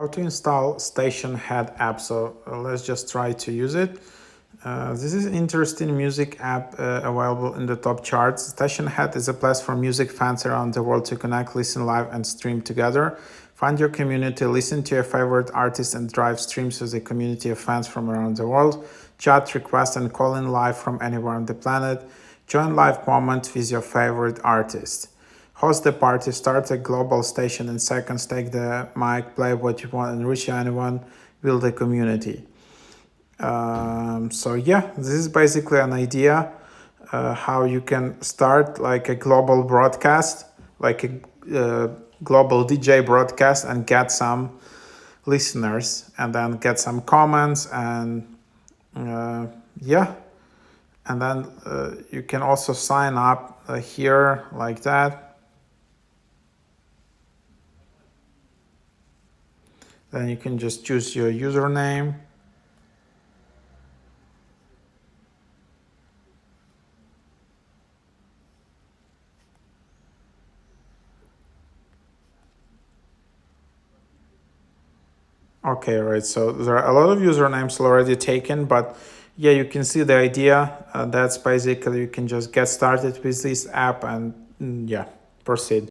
How to install Stationhead app. So let's just try to use it. This is an interesting music app available in the top charts. Stationhead is a place for music fans around the world to connect, listen live, and stream together. Find your community, listen to your favorite artists, and drive streams with a community of fans from around the world. Chat, request, and call in live from anywhere on the planet. Join live moments with your favorite artist. Host the party, start a global station in seconds, take the mic, play what you want, and reach anyone, build a community. So yeah, this is basically an idea how you can start like a global broadcast, like a global DJ broadcast, and get some listeners, and then get some comments, and yeah, and then you can also sign up here like that. Then you can just choose your username. Okay, right. So there are a lot of usernames already taken, but yeah, you can see the idea. That's basically you can just get started with this app and yeah, proceed.